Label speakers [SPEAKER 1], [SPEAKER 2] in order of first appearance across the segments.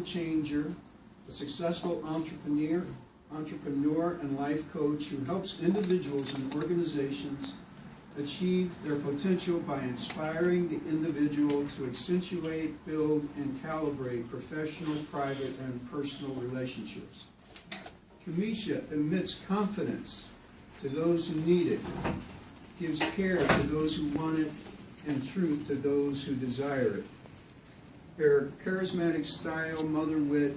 [SPEAKER 1] world changer, a successful entrepreneur and life coach who helps individuals and organizations achieve their potential by inspiring the individual to accentuate, build, and calibrate professional, private, and personal relationships. Kamisha emits confidence to those who need it, gives care to those who want it, and truth to those who desire it. Her charismatic style, mother wit,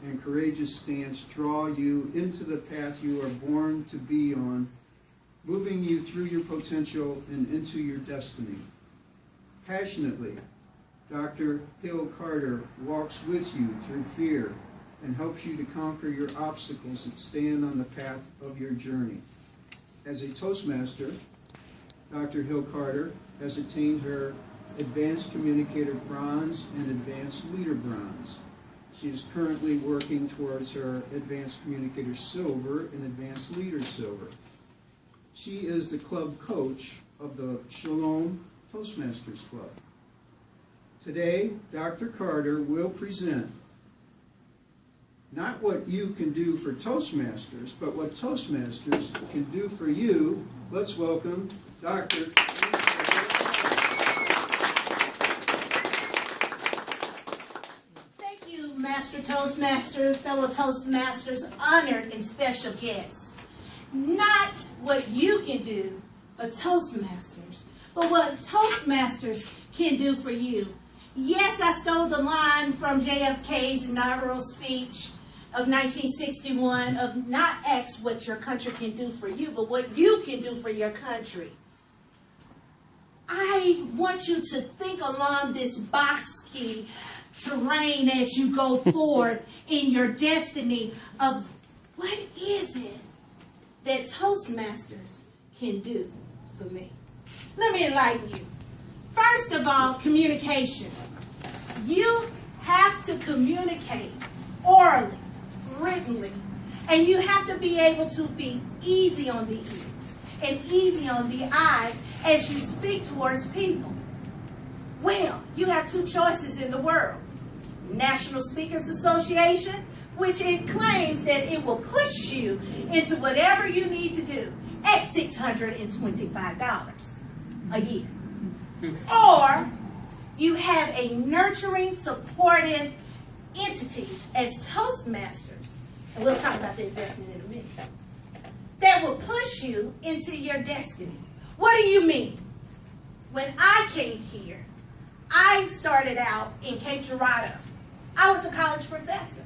[SPEAKER 1] and courageous stance draw you into the path you are born to be on, moving you through your potential and into your destiny. Passionately, Dr. Hill Carter walks with you through fear and helps you to conquer your obstacles that stand on the path of your journey. As a Toastmaster, Dr. Hill Carter has attained her Advanced Communicator Bronze and Advanced Leader Bronze. She is currently working towards her Advanced Communicator Silver and Advanced Leader Silver. She is the club coach of the Shalom Toastmasters Club. Today, Dr. Carter will present not what you can do for Toastmasters, but what Toastmasters can do for you. Let's welcome Dr.
[SPEAKER 2] Thank you, Master Toastmaster, fellow Toastmasters, honored and special guests. Not what you can do for Toastmasters, but what Toastmasters can do for you. Yes, I stole the line from JFK's inaugural speech of 1961 of not ask what your country can do for you, but what you can do for your country. I want you to think along this bosky terrain as you go forth in your destiny of what is it that Toastmasters can do for me. Let me enlighten you. First of all, communication. You have to communicate orally, writtenly, and you have to be able to be easy on the ears and easy on the eyes as you speak towards people. Well, you have two choices in the world. National Speakers Association, which it claims that it will push you into whatever you need to do at $625 a year. Or you have a nurturing, supportive entity as Toastmasters, and we'll talk about the investment in a minute, that will push you into your destiny. What do you mean? When I came here, I started out in Cape Girardeau. I was a college professor.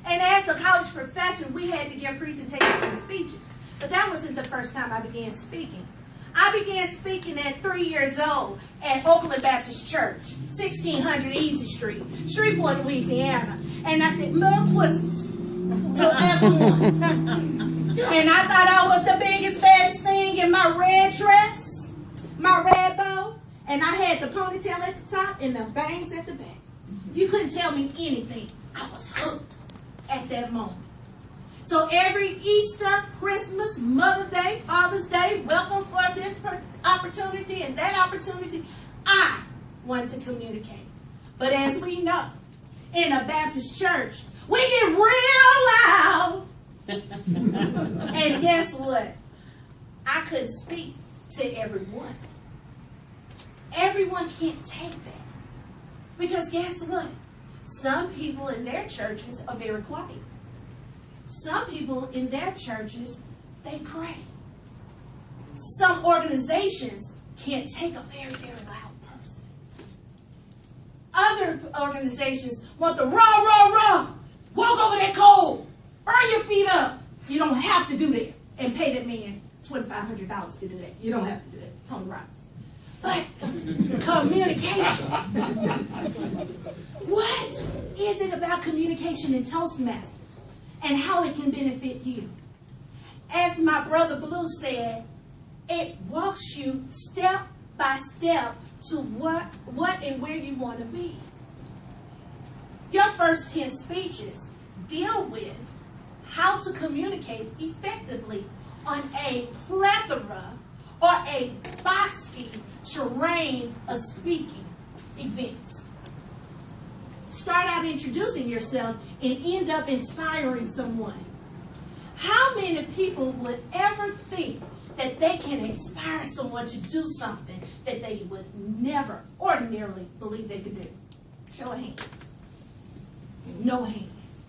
[SPEAKER 2] And as a college professor, we had to give presentations and speeches. But that wasn't the first time I began speaking. I began speaking at 3 years old at Oakland Baptist Church, 1600 Easy Street, Shreveport, Louisiana. And I said, "Merry Christmas to everyone." And I thought I was the biggest, baddest thing in my red dress, my red bow, and I had the ponytail at the top and the bangs at the back. You couldn't tell me anything. I was hooked at that moment. So every Easter, Christmas, Mother's Day, Father's Day, welcome for this opportunity and that opportunity, I want to communicate. But as we know, in a Baptist church, we get real loud. And guess what? I couldn't speak to everyone. Everyone can't take that. Because guess what? Some people in their churches are very quiet. Some people in their churches, they pray. Some organizations can't take a very, very loud person. Other organizations want the rah, rah, rah. Walk over that coal. Burn your feet up. You don't have to do that and pay that man $2,500 to do that. You don't have to do that. Tony Robbins. But communication. What is it about communication in Toastmasters and how it can benefit you? As my brother Blue said, it walks you step by step to what and where you want to be. Your first 10 speeches deal with how to communicate effectively on a plethora or a bosky terrain of speaking events. start out introducing yourself and end up inspiring someone. How many people would ever think that they can inspire someone to do something that they would never ordinarily believe they could do? Show of hands. No hands.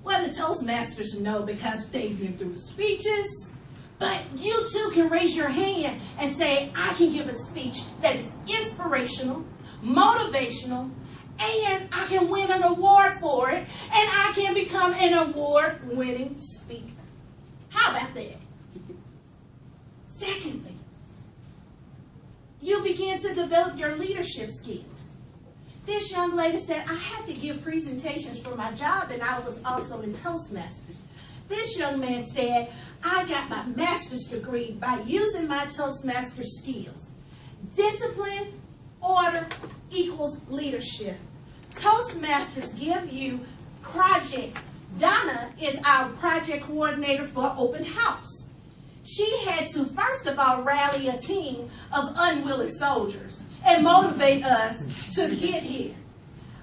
[SPEAKER 2] Well, the Toastmasters know because they've been through the speeches, but you too can raise your hand and say, I can give a speech that is inspirational, motivational, and I can win an award for it, and I can become an award-winning speaker. How about that? Secondly, you begin to develop your leadership skills. This young lady said, I have to give presentations for my job, and I was also in Toastmasters. This young man said, I got my master's degree by using my Toastmaster skills. Discipline, order equals leadership. Toastmasters give you projects. Donna is our project coordinator for Open House. She had to, first of all, rally a team of unwilling soldiers and motivate us to get here.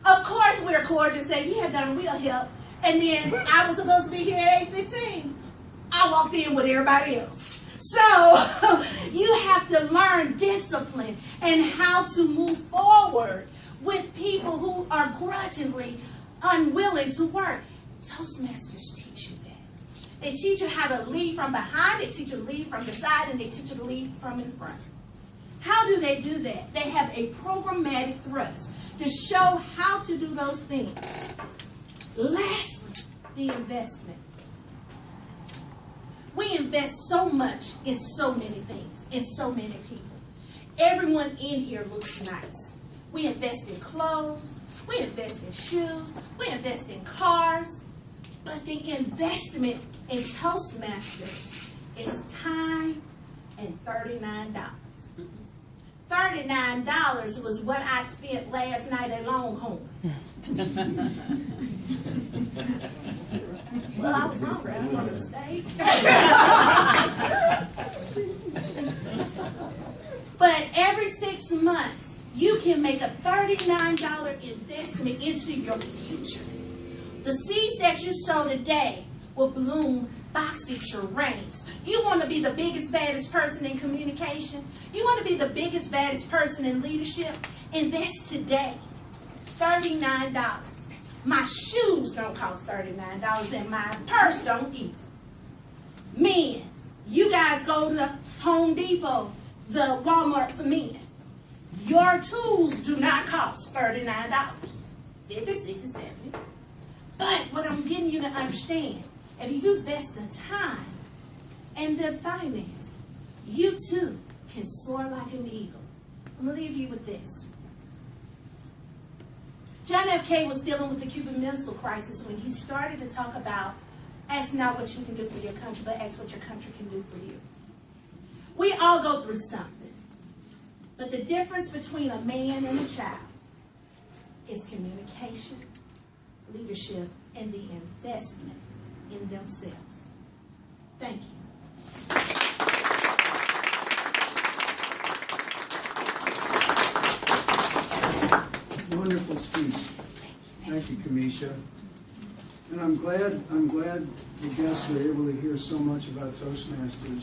[SPEAKER 2] Of course, we're cordial, say, yeah, Donna, we'll help. And then I was supposed to be here at 8:15. I walked in with everybody else. So you have to learn discipline and how to move forward with people who are grudgingly unwilling to work. Toastmasters teach you that. They teach you how to lead from behind, they teach you to lead from the side, and they teach you to lead from in front. How do they do that? They have a programmatic thrust to show how to do those things. Lastly, the investment. We invest so much in so many things, in so many people. Everyone in here looks nice. We invest in clothes, we invest in shoes, we invest in cars, but the investment in Toastmasters is time and $39. $39 was what I spent last night at Longhorn. Well, I was hungry. I wanted a steak. But every 6 months, you can make a $39 investment into your future. The seeds that you sow today will bloom boxy rains. You want to be the biggest, baddest person in communication? You want to be the biggest, baddest person in leadership? Invest today. $39. My shoes don't cost $39 and my purse don't either. Men, you guys go to Home Depot, the Walmart for men. Your tools do not cost $39. 50, 60, 70. But what I'm getting you to understand, if you invest the time and the finance, you too can soar like an eagle. I'm going to leave you with this. John F. K. was dealing with the Cuban Missile Crisis when he started to talk about, ask not what you can do for your country, but ask what your country can do for you. We all go through something. But the difference between a man and a child is communication, leadership, and the investment in themselves. Thank you.
[SPEAKER 1] Wonderful speech. Thank you, Kamisha. And I'm glad the guests were able to hear so much about Toastmasters.